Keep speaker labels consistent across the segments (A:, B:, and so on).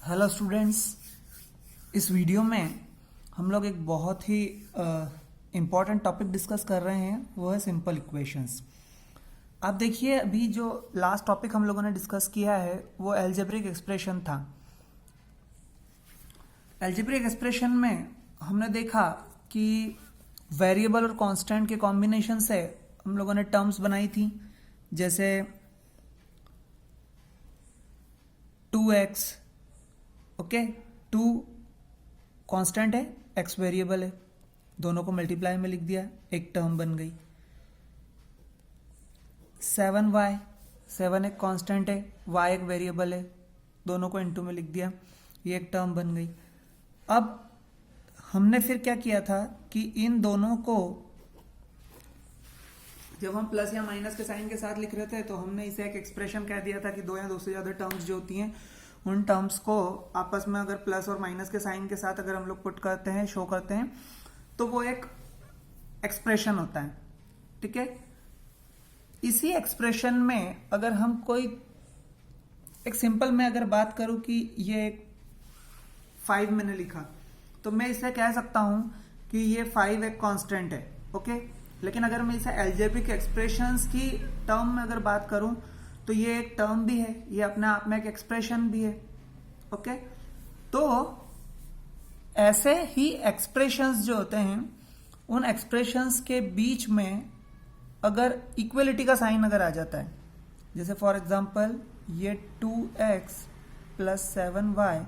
A: Hello students. इस video में हम लोग एक बहुत ही इम्पॉर्टेंट टॉपिक डिस्कस कर रहे हैं, वो है सिंपल इक्वेशंस। आप देखिए, अभी जो लास्ट टॉपिक हम लोगों ने डिस्कस किया है वो एल्जेब्रिक एक्सप्रेशन था। एल्जेब्रिक एक्सप्रेशन में हमने देखा कि वेरिएबल और कांस्टेंट के कॉम्बिनेशन से हम लोगों ने टर्म्स बनाई थी, जैसे 2x। ओके, 2 कांस्टेंट है, x वेरिएबल है, दोनों को मल्टीप्लाई में लिख दिया, एक टर्म बन गई। 7y, 7 एक कांस्टेंट है, y एक वेरिएबल है, दोनों को इनटू में लिख दिया, ये एक टर्म बन गई। अब हमने फिर क्या किया था कि इन दोनों को जब हम प्लस या माइनस के साइन के साथ लिख रहे थे तो हमने इसे एक एक्सप्रेशन कह दिया था कि दो या दो से ज्यादा टर्म्स जो होती हैं उन टर्म्स को आपस में अगर प्लस और माइनस के साइन के साथ अगर हम लोग पुट करते हैं, शो करते हैं, तो वो एक एक्सप्रेशन होता है। ठीक है, इसी एक्सप्रेशन में अगर हम कोई एक सिंपल में अगर बात करूं कि ये एक 5 मैंने लिखा, तो मैं इसे कह सकता हूं कि ये 5 एक कांस्टेंट है। ओके, लेकिन अगर मैं इसे एल्जेब्रिक एक्सप्रेशंस की टर्म में अगर बात करूं तो ये एक टर्म भी है, ये अपने आप में एक एक्सप्रेशन भी है। ओके, तो ऐसे ही एक्सप्रेशंस जो होते हैं उन एक्सप्रेशंस के बीच में अगर इक्वलिटी का साइन अगर आ जाता है, जैसे फॉर एग्जांपल ये 2x plus 7y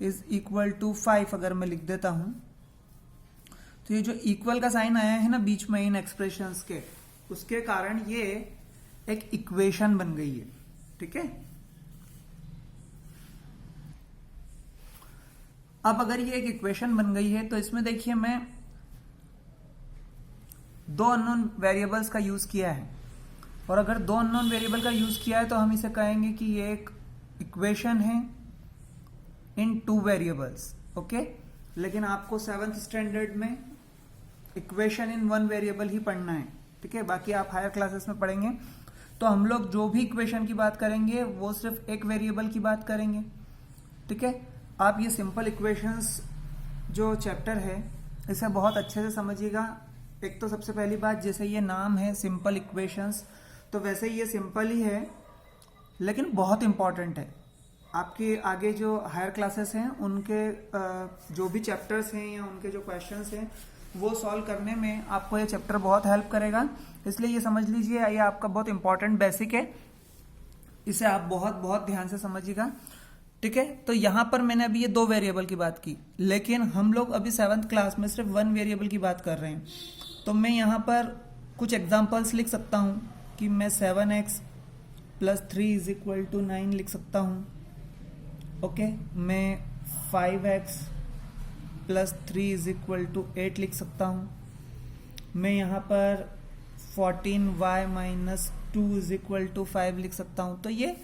A: is equal to 5 अगर मैं लिख देता हूं, तो ये जो इक्वल का साइन आया है ना बीच में इन एक्सप्रेशंस के, उसके कारण ये एक इक्वेशन बन गई है। ठीक है, अब अगर ये एक इक्वेशन बन गई है तो इसमें देखिए मैं दो अननोन वेरिएबल्स का यूज किया है, और अगर दो अननोन वेरिएबल का यूज किया है तो हम इसे कहेंगे कि ये एक इक्वेशन है इन 2 वेरिएबल्स। ओके, लेकिन आपको 7th स्टैंडर्ड में इक्वेशन इन 1 वेरिएबल ही पढ़ना है। ठीक है, बाकी आप हायर क्लासेस में पढ़ेंगे तो हम लोग जो भी इक्वेशन की बात करेंगे वो सिर्फ एक वेरिएबल की बात करेंगे। ठीक है, आप ये सिंपल इक्वेशंस जो चैप्टर है इसे बहुत अच्छे से समझिएगा। एक तो सबसे पहली बात, जैसे ये नाम है सिंपल इक्वेशंस, तो वैसे ये सिंपल ही है लेकिन बहुत इंपॉर्टेंट है। आपके आगे जो हायर क्लासेस हैं उनके जो भी चैप्टर्स हैं या उनके जो क्वेश्चंस हैं वो सॉल्व करने में आपको ये चैप्टर बहुत हेल्प करेगा, इसलिए ये समझ लीजिए ये आपका बहुत इंपॉर्टेंट बेसिक है, इसे आप बहुत बहुत ध्यान से समझिएगा। ठीक है, तो यहां पर मैंने अभी ये 2 वेरिएबल की बात की, लेकिन हम लोग अभी 7th क्लास में सिर्फ 1 वेरिएबल की बात कर रहे हैं। तो मैं यहां पर कुछ एग्जाम्पल्स लिख सकता हूं कि मैं 7x plus 3 is equal to 9 लिख सकता हूं। ओके, मैं 5x plus 3 is equal to 8 लिख सकता हूं। मैं यहाँ पर 14y minus 2 is equal to 5 लिख सकता हूं। तो ये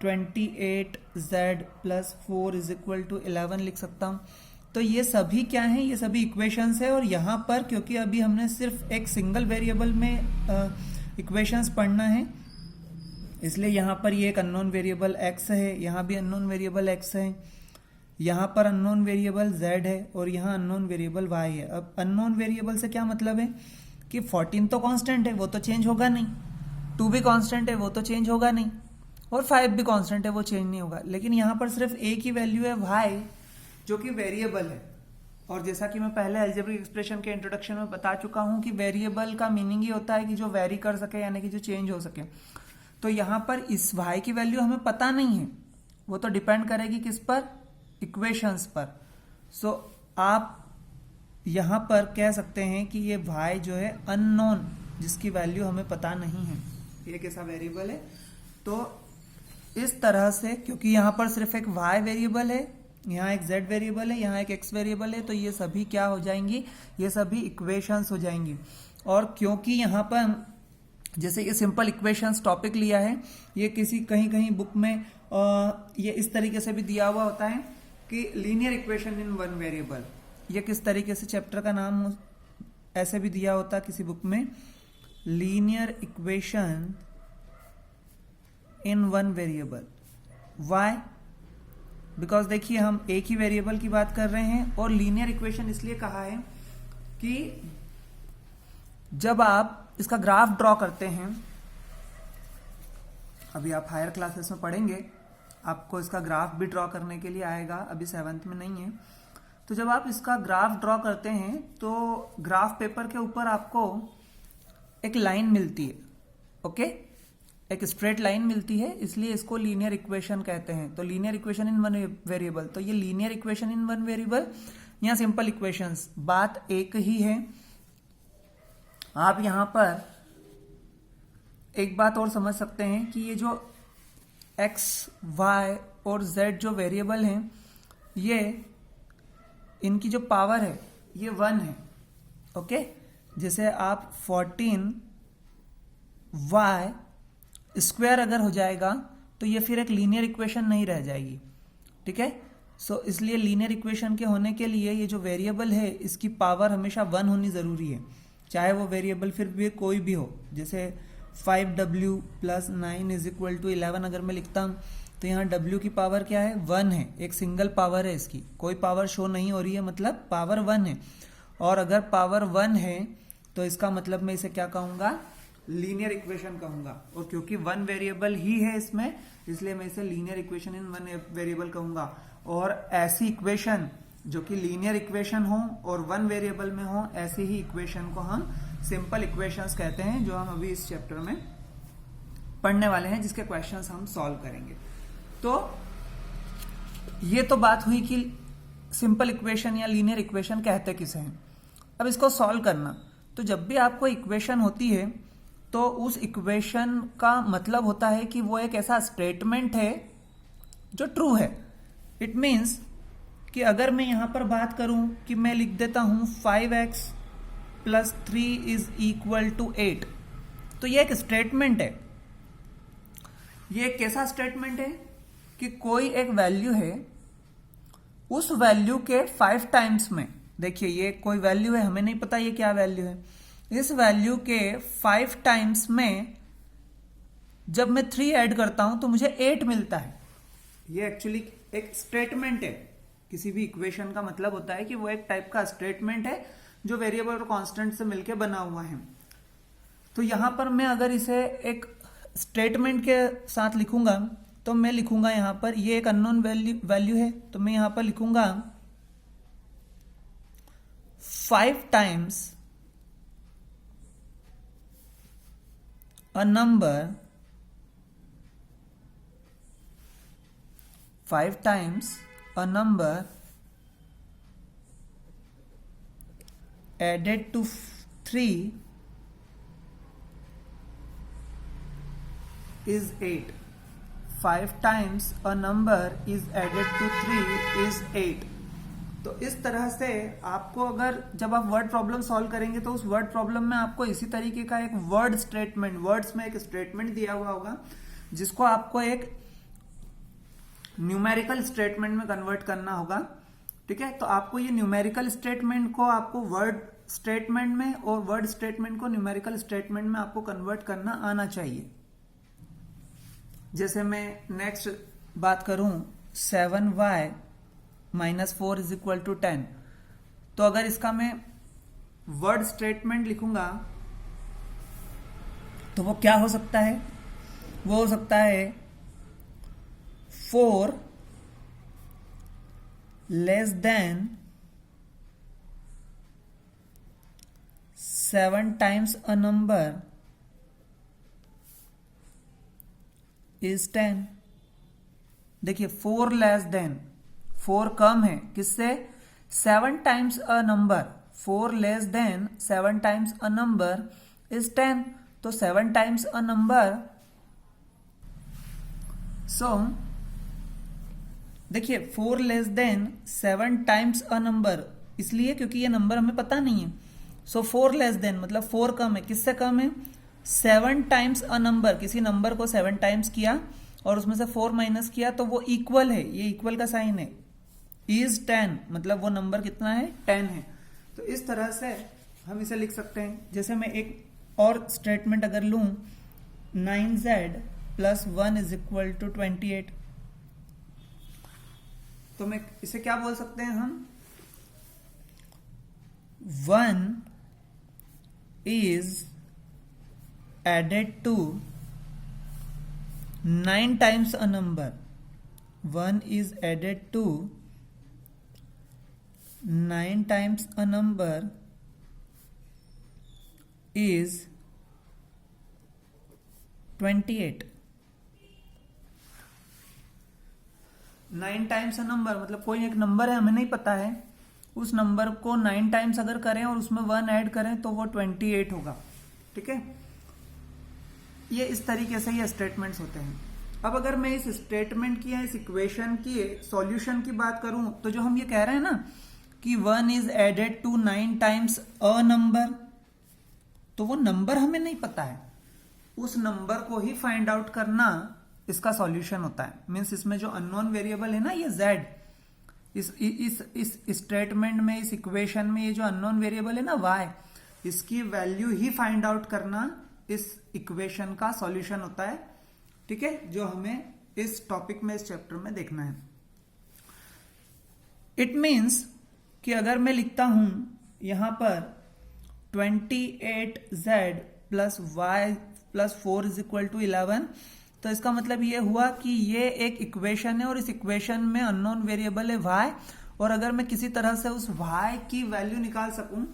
A: 28z plus 4 is equal to 11 लिख सकता हूं। तो ये सभी क्या हैं, ये सभी इक्वेशंस है, और यहाँ पर क्योंकि अभी हमने सिर्फ एक सिंगल वेरिएबल में इक्वेशंस पढ़ना है, इसलिए यहाँ पर ये एक अननोन वेरिएबल x है, यहाँ भी अननोन वेरिएबल x है, यहाँ पर अननोन वेरिएबल z है, और यहाँ अननोन वेरिएबल y है। अब अननोन वेरिएबल से क्या मतलब है कि 14 तो कांस्टेंट है, वो तो चेंज होगा नहीं, 2 भी कांस्टेंट है, वो तो चेंज होगा नहीं, और 5 भी कांस्टेंट है, वो चेंज नहीं होगा। लेकिन यहाँ पर सिर्फ एक ही वैल्यू है y, जो कि वेरिएबल है। और जैसा कि मैं पहले अलजेब्रिक एक्सप्रेशन के इंट्रोडक्शन में बता चुका हूं कि वेरिएबल का मीनिंग ही होता है कि जो वेरी कर सके, यानी कि जो चेंज हो सके। तो यहाँ पर इस y की वैल्यू हमें पता नहीं है, वो तो डिपेंड करेगी किस पर, इक्वेशंस पर। सो आप यहां पर कह सकते हैं कि ये y जो है अननोन, जिसकी वैल्यू हमें पता नहीं है, ये कैसा वेरिएबल है। तो इस तरह से, क्योंकि यहां पर सिर्फ एक y वेरिएबल है, यहाँ एक z वेरिएबल है, यहाँ एक x वेरिएबल है, तो ये सभी क्या हो जाएंगी, ये सभी इक्वेशंस हो जाएंगी। और क्योंकि यहाँ पर जैसे ये सिंपल इक्वेशंस टॉपिक लिया है, ये किसी कहीं कहीं बुक में ये इस तरीके से भी दिया हुआ होता है कि लीनियर इक्वेशन इन 1 वेरिएबल, ये किस तरीके से चैप्टर का नाम ऐसे भी दिया होता है किसी बुक में, linear equation in 1 variable. Why, because देखिए हम एक ही वेरिएबल की बात कर रहे हैं। और लीनियर इक्वेशन इसलिए कहा है कि जब आप इसका ग्राफ ड्रॉ करते हैं, अभी आप हायर क्लासेस में पढ़ेंगे, आपको इसका ग्राफ भी ड्रॉ करने के लिए आएगा, अभी 7th में नहीं है। तो जब आप इसका ग्राफ ड्रॉ करते हैं तो ग्राफ पेपर के ऊपर आपको एक लाइन मिलती है, ओके, एक स्ट्रेट लाइन मिलती है, इसलिए इसको लीनियर इक्वेशन कहते हैं। तो linear equation in one variable, तो ये linear equation in one variable या सिंपल इक्वेशंस, बात एक ही है। आप यहां पर एक बात और समझ सकते हैं कि ये जो x, y और z जो वेरिएबल हैं, ये इनकी जो पावर है ये 1 है, ओके। जैसे आप 14y स्क्वायर अगर हो जाएगा तो ये फिर एक लीनियर इक्वेशन नहीं रह जाएगी, ठीक है। सो इसलिए लीनियर इक्वेशन के होने के लिए ये जो वेरिएबल है इसकी पावर हमेशा 1 होनी जरूरी है, चाहे वो वेरिएबल फिर भी कोई भी हो। जैसे 5w + 9 = 11 अगर मैं लिखता हूं तो यहाँ w की पावर क्या है, 1 है, एक सिंगल पावर है, इसकी कोई पावर शो नहीं हो रही है, मतलब पावर 1 है। और अगर पावर 1 है तो इसका मतलब मैं इसे क्या कहूंगा, लीनियर इक्वेशन कहूंगा। और क्योंकि 1 वेरिएबल ही है इसमें, इसलिए मैं इसे लीनियर इक्वेशन इन 1 वेरिएबल कहूंगा। और ऐसी इक्वेशन जो कि लीनियर इक्वेशन हो और 1 वेरिएबल में हो, ऐसी ही इक्वेशन को हम सिंपल इक्वेशंस कहते हैं, जो हम अभी इस चैप्टर में पढ़ने वाले हैं, जिसके क्वेश्चंस हम सॉल्व करेंगे। तो ये तो बात हुई कि सिंपल इक्वेशन या लीनियर इक्वेशन कहते किसे हैं। अब इसको सॉल्व करना, तो जब भी आपको इक्वेशन होती है तो उस इक्वेशन का मतलब होता है कि वो एक ऐसा स्टेटमेंट है जो ट्रू है। इट मीन्स कि अगर मैं यहां पर बात करूं कि मैं लिख देता हूं 5x + 3 = 8, तो ये एक स्टेटमेंट है। ये एक कैसा स्टेटमेंट है कि कोई एक वैल्यू है, उस वैल्यू के 5 टाइम्स में, देखिए ये कोई वैल्यू है, हमें नहीं पता ये क्या वैल्यू है, इस वैल्यू के 5 टाइम्स में जब मैं 3 ऐड करता हूं तो मुझे 8 मिलता है। ये एक्चुअली एक स्टेटमेंट है। किसी भी इक्वेशन का मतलब होता है कि वो एक टाइप का स्टेटमेंट है जो वेरिएबल और कांस्टेंट से मिलकर बना हुआ है। तो यहां पर मैं अगर इसे एक स्टेटमेंट के साथ लिखूंगा तो मैं लिखूंगा यहां पर, ये एक अननोन वैल्यू है, तो मैं यहां पर लिखूंगा 5 times a number, 5 times a number added to 3 is 8. 5 times a number is added to 3 is 8. तो इस तरह से आपको, अगर जब आप वर्ड प्रॉब्लम सॉल्व करेंगे तो उस वर्ड प्रॉब्लम में आपको इसी तरीके का एक वर्ड स्टेटमेंट, वर्ड्स में एक स्टेटमेंट दिया हुआ होगा, जिसको आपको एक न्यूमेरिकल स्टेटमेंट में कन्वर्ट करना होगा, ठीक है। तो आपको ये न्यूमेरिकल स्टेटमेंट को आपको वर्ड स्टेटमेंट में और वर्ड स्टेटमेंट को न्यूमेरिकल स्टेटमेंट में आपको कन्वर्ट करना आना चाहिए। जैसे मैं नेक्स्ट बात करूं 7y - 4 = 10, तो अगर इसका मैं वर्ड स्टेटमेंट लिखूंगा तो वो क्या हो सकता है, वो हो सकता है 4 < 7 times a number is 10। देखिए 4 <, 4 कम है किससे, 7 times a number, 4 < 7 times a number is 10। तो 7 times a number, so देखिए 4 < 7 times a number, इसलिए क्योंकि ये नंबर हमें पता नहीं है। सो 4 <, मतलब 4 कम है, किससे कम है, 7 times a number, किसी नंबर को 7 टाइम्स किया और उसमें से 4 माइनस किया तो वो इक्वल है, ये इक्वल का साइन है, is 10, मतलब वो नंबर कितना है, 10 है। तो इस तरह से हम इसे लिख सकते हैं। जैसे मैं एक और स्टेटमेंट अगर लूं 9z + 1 = 28, तो मैं इसे क्या बोल सकते हैं हम, 1 is added to 9 times a number. 1 is added to 9 times a number is 28. 9 times a number मतलब कोई एक नंबर है, हमें नहीं पता है, उस नंबर को 9 टाइम्स अगर करें और उसमें 1 ऐड करें तो वो 28 होगा। ठीक है, ये इस तरीके से ये स्टेटमेंट्स होते हैं। अब अगर मैं इस स्टेटमेंट की या इस इक्वेशन की सॉल्यूशन की बात करूं तो जो हम ये कह रहे हैं ना कि 1 is added to 9 times a number, तो वो नंबर हमें नहीं पता है, उस नंबर को ही फाइंड आउट करना इसका सॉल्यूशन होता है। मींस इसमें जो अननोन वेरिएबल है ना ये z, इस स्टेटमेंट में, इस इक्वेशन में ये जो अननोन वेरिएबल है ना y, इसकी वैल्यू ही फाइंड आउट करना इस इक्वेशन का सॉल्यूशन होता है। ठीक है, जो हमें इस टॉपिक में, इस चैप्टर में देखना है। इट मीन्स कि अगर मैं लिखता हूं यहां पर 28z plus y plus 4 is equal to 11, तो इसका मतलब ये हुआ कि ये एक इक्वेशन है और इस इक्वेशन में अननोन वेरिएबल है y, और अगर मैं किसी तरह से उस y की वैल्यू निकाल सकूं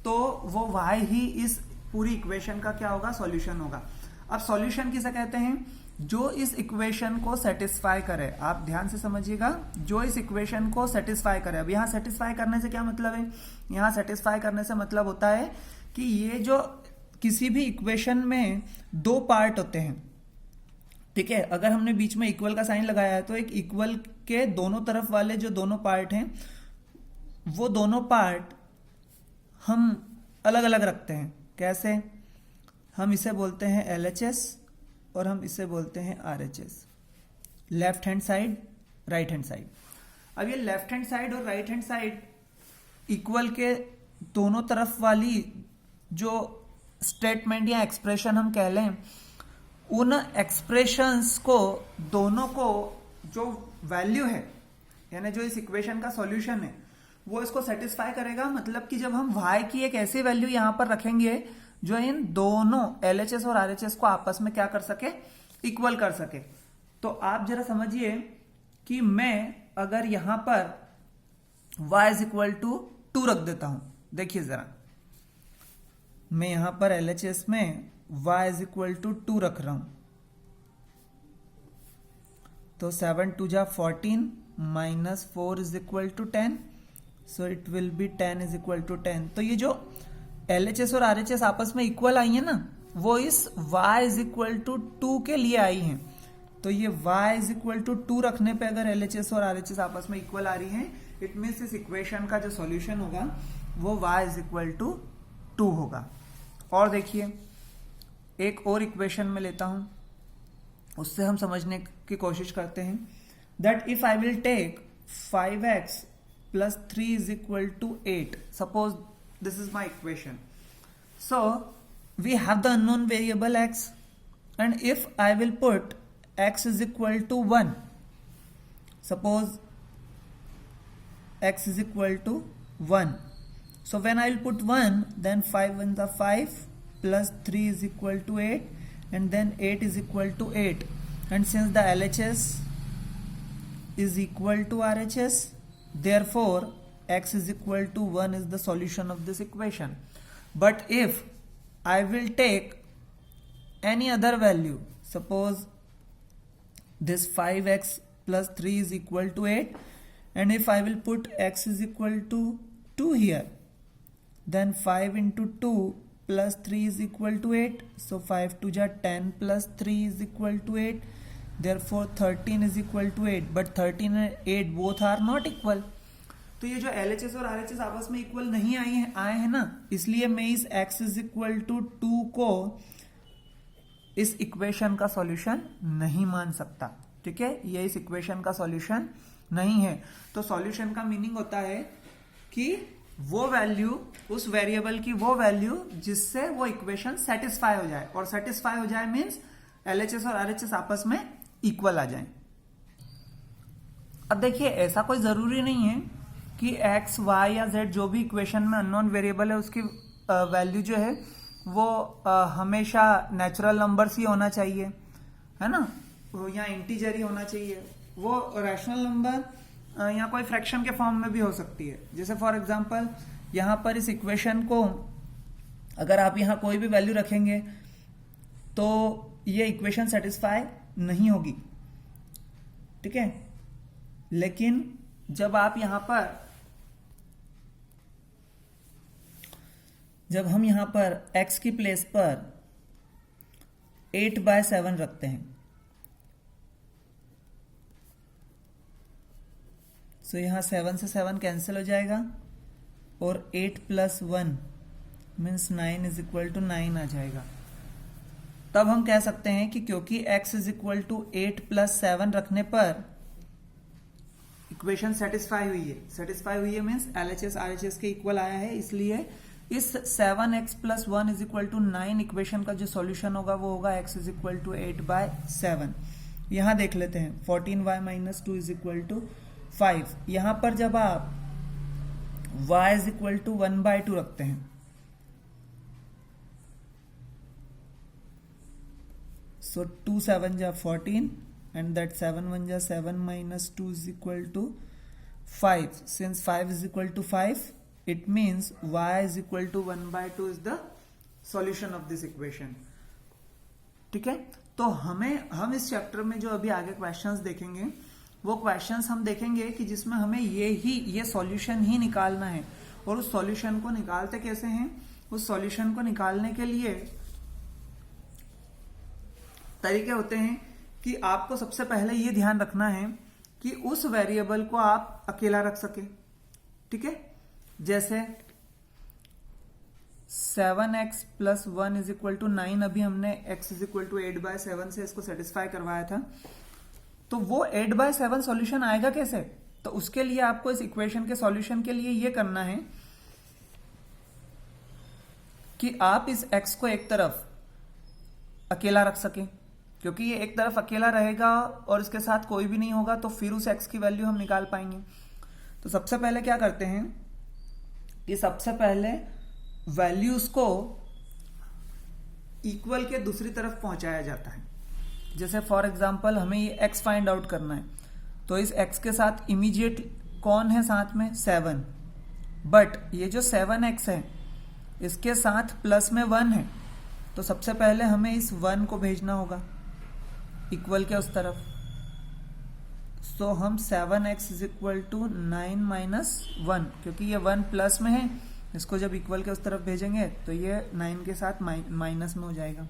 A: तो वो y ही इस पूरी इक्वेशन का क्या होगा, सॉल्यूशन होगा। अब सॉल्यूशन किसे कहते हैं, जो इस इक्वेशन को सेटिस्फाई करे। आप ध्यान से समझिएगा, जो इस इक्वेशन को सेटिस्फाई करे। अब यहां सेटिस्फाई करने से क्या मतलब है, यहां सेटिस्फाई करने से मतलब होता है कि ये जो किसी भी इक्वेशन में दो पार्ट होते हैं। ठीक है, अगर हमने बीच में इक्वल का साइन लगाया है तो एक इक्वल के दोनों तरफ वाले जो दोनों पार्ट हैं वो दोनों पार्ट हम अलग अलग रखते हैं। कैसे, हम इसे बोलते हैं LHS और हम इसे बोलते हैं RHS, left hand side, right hand side. अब ये लेफ्ट हैंड साइड और राइट हैंड साइड इक्वल के दोनों तरफ वाली जो स्टेटमेंट या एक्सप्रेशन हम कह लें, उन एक्सप्रेशंस को, दोनों को जो वैल्यू है यानी जो इस इक्वेशन का सॉल्यूशन है वो इसको सेटिस्फाई करेगा। मतलब कि जब हम y की एक ऐसी वैल्यू यहां पर रखेंगे जो इन दोनों LHS और RHS को आपस में क्या कर सके, इक्वल कर सके। तो आप जरा समझिए कि मैं अगर यहां पर y इज इक्वल टू 2 रख देता हूं, देखिए जरा, मैं यहां पर LHS में y इज इक्वल टू 2 रख रहा हूं, तो 7 2 जा 14 minus 4 is equal to 10, so it will be 10 is equal to 10। तो ये जो LHS और RHS आपस में इक्वल आई है ना, वो इस y इज इक्वल टू 2 के लिए आई हैं। तो ये y इज इक्वल टू 2 रखने पे अगर LHS और RHS आपस में इक्वल आ रही हैं, इट मीन्स इस इक्वेशन का जो सॉल्यूशन होगा वो y इज इक्वल टू 2 होगा। और देखिए एक और इक्वेशन में लेता हूं, उससे हम समझने की कोशिश करते हैं। That if I will take 5x plus 3 is equal to 8. Suppose this is my equation. So we have the unknown variable x, and if I will put x is equal to 1, suppose x is equal to 1. So when I will put 1, then 5 1 the 5 plus 3 is equal to 8, and then 8 is equal to 8. And since the LHS is equal to RHS, therefore x is equal to 1 is the solution of this equation. But if I will take any other value, suppose this 5x plus 3 is equal to 8, and if I will put x is equal to 2 here, then 5 into 2 plus 3 is equal to 8, so 5 2 ja 10 plus 3 is equal to 8, therefore 13 is equal to 8, but 13 and 8 both are not equal. तो ये जो LHS और RHS आपस में equal नहीं आए हैं ना, इसलिए मैं इस x is equal to 2 को इस इक्वेशन का सॉल्यूशन नहीं मान सकता। ठीक है, ये इस इक्वेशन का सॉल्यूशन नहीं है। तो सॉल्यूशन का मीनिंग होता है कि वो वैल्यू, उस वेरिएबल की वो वैल्यू जिससे वो इक्वेशन सेटिस्फाई हो जाए, और सेटिस्फाई हो जाए मीन्स LHS और RHS आपस में इक्वल आ जाए। अब देखिए ऐसा कोई जरूरी नहीं है कि एक्स वाई या जेड जो भी इक्वेशन में अननोन वेरिएबल है उसकी वैल्यू जो है वो हमेशा नेचुरल नंबर्स ही होना चाहिए, है ना, या इंटीजर ही होना चाहिए। वो रैशनल नंबर या कोई फ्रैक्शन के फॉर्म में भी हो सकती है। जैसे फॉर एग्जांपल यहाँ पर इस इक्वेशन को अगर आप यहाँ कोई भी वैल्यू रखेंगे तो ये इक्वेशन सेटिस्फाई नहीं होगी, ठीक है। लेकिन जब आप यहां पर जब हम यहां पर x की प्लेस पर 8/7 रखते हैं, सो यहां 7 से 7 कैंसिल हो जाएगा और 8 + 1 मीन्स 9 = 9 आ जाएगा। तब हम कह सकते हैं कि क्योंकि x = 8 + 7 रखने पर इक्वेशन सेटिस्फाई हुई है मीन्स LHS RHS के इक्वल आया है, इसलिए इस 7x + 1 = 9 इक्वेशन का जो सॉल्यूशन होगा वो होगा x = 8/7। यहां देख लेते हैं 14y - 2 = 5। यहां पर जब आप y = 1/2 रखते हैं, so 2 7 जा 14 and that 7 1 जा 7 - 2 = 5. Since 5 = 5, it means y = 1/2 is the solution of this equation, ठीक है। तो हम इस चैप्टर में जो अभी आगे क्वेश्चंस देखेंगे वो क्वेश्चंस हम देखेंगे कि जिसमें हमें ये सॉल्यूशन ही निकालना है। और उस सॉल्यूशन को निकालते कैसे हैं, उस सॉल्यूशन को निकालने के लिए तरीके होते हैं कि आपको सबसे पहले ये ध्यान रखना है कि उस वेरिएबल को आप अकेला रख सके, ठीक है। जैसे 7x + 1 = 9, अभी हमने x = 8/7 से इसको सेटिस्फाई करवाया था, तो वो 8/7 सॉल्यूशन आएगा कैसे। तो उसके लिए आपको इस इक्वेशन के सॉल्यूशन के लिए ये करना है कि आप इस x को एक तरफ अकेला रख सकें, क्योंकि ये एक तरफ अकेला रहेगा और इसके साथ कोई भी नहीं होगा, तो फिर उस x की वैल्यू हम निकाल पाएंगे। तो सबसे पहले क्या करते हैं कि सबसे पहले वैल्यूज को इक्वल के दूसरी तरफ पहुंचाया जाता है। जैसे फॉर एग्जांपल हमें ये x फाइंड आउट करना है, तो इस x के साथ इमीडिएट कौन है साथ में 7, बट ये जो 7x है इसके साथ प्लस में 1 है, तो सबसे पहले हमें इस 1 को भेजना होगा इक्वल के उस तरफ। सो हम 7x = 9 - 1, क्योंकि ये 1 प्लस में है, इसको जब इक्वल के उस तरफ भेजेंगे तो ये 9 के साथ माइनस में हो जाएगा।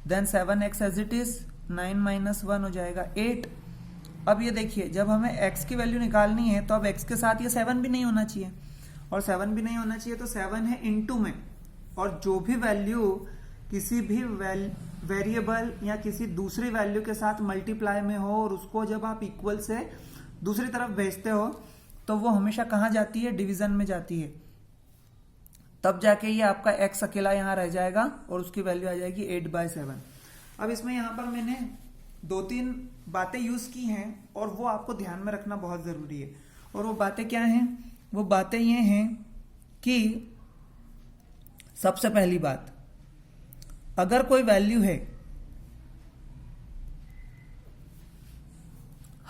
A: Then 7x as it is 9 - 1 हो जाएगा 8। अब ये देखिए जब हमें x की वैल्यू निकालनी है तो अब x के साथ ये 7 भी नहीं होना चाहिए, और 7 भी नहीं होना चाहिए तो 7 है इनटू में, और जो भी वैल्यू किसी भी वेरिएबल या किसी दूसरी वैल्यू के साथ मल्टीप्लाई में हो और उसको जब आप इक्वल से दूसरी तरफ भेजते हो तो वो हमेशा कहां जाती है, डिवीजन में जाती है। तब जाके ये आपका x अकेला यहां रह जाएगा और उसकी वैल्यू आ जाएगी 8/7। अब इसमें यहां पर मैंने 2-3 बातें यूज की हैं और वो आपको ध्यान में रखना बहुत जरूरी है। और वो बातें क्या हैं, वो बातें ये हैं कि सबसे पहली बात, अगर कोई वैल्यू है,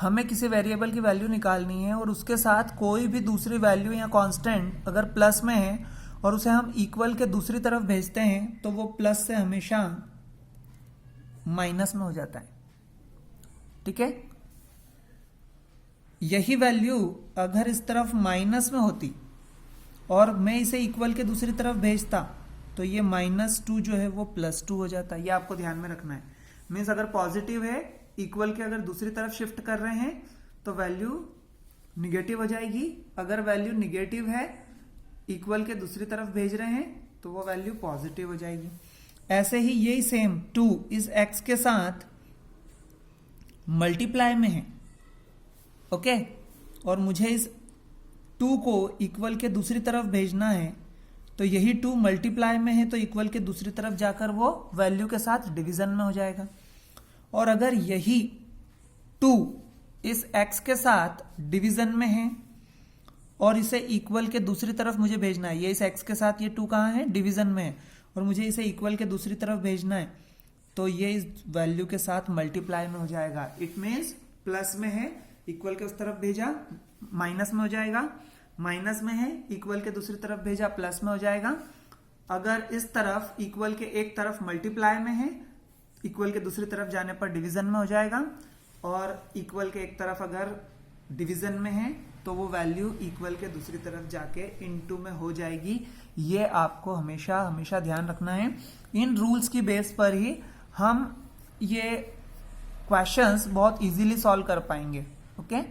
A: हमें किसी वेरिएबल की वैल्यू निकालनी है और उसके साथ कोई भी दूसरी वैल्यू या कांस्टेंट अगर प्लस में है और उसे हम इक्वल के दूसरी तरफ भेजते हैं तो वो प्लस से हमेशा माइनस में हो जाता है, ठीक है। यही वैल्यू अगर इस तरफ माइनस में होती और मैं इसे इक्वल के दूसरी तरफ भेजता तो ये -2 जो है वो +2 हो जाता है। ये आपको ध्यान में रखना है। मीन्स अगर पॉजिटिव है, इक्वल के अगर दूसरी तरफ शिफ्ट कर रहे हैं तो वैल्यू निगेटिव हो जाएगी, अगर वैल्यू निगेटिव है, इक्वल के दूसरी तरफ भेज रहे हैं तो वो वैल्यू पॉजिटिव हो जाएगी। ऐसे ही यही सेम 2 इस x के साथ मल्टीप्लाई में है, ओके, और मुझे इस 2 को इक्वल के दूसरी तरफ भेजना है, तो यही 2 मल्टीप्लाई में है तो इक्वल के दूसरी तरफ जाकर वो वैल्यू के साथ डिवीजन में हो जाएगा। और अगर यही 2 इस x के साथ डिवीजन में है और इसे इक्वल के दूसरी तरफ मुझे भेजना है। ये इस x के साथ ये 2 कहाँ है, डिवीजन में है, और मुझे इसे इक्वल के दूसरी तरफ भेजना है, तो ये इस वैल्यू के साथ मल्टीप्लाई में हो जाएगा। इट मीन्स प्लस में है, इक्वल के उस तरफ भेजा, माइनस में हो जाएगा, माइनस में है, इक्वल के दूसरी तरफ भेजा, प्लस में हो जाएगा। अगर इस तरफ इक्वल के एक तरफ मल्टीप्लाई में है, इक्वल के दूसरी तरफ जाने पर डिवीजन में हो जाएगा, और इक्वल के एक तरफ अगर डिवीजन में है तो वो वैल्यू इक्वल के दूसरी तरफ जाके इनटू में हो जाएगी। ये आपको हमेशा हमेशा ध्यान रखना है। इन रूल्स की बेस पर ही हम ये क्वेश्चंस बहुत इजीली सॉल्व कर पाएंगे। ओके।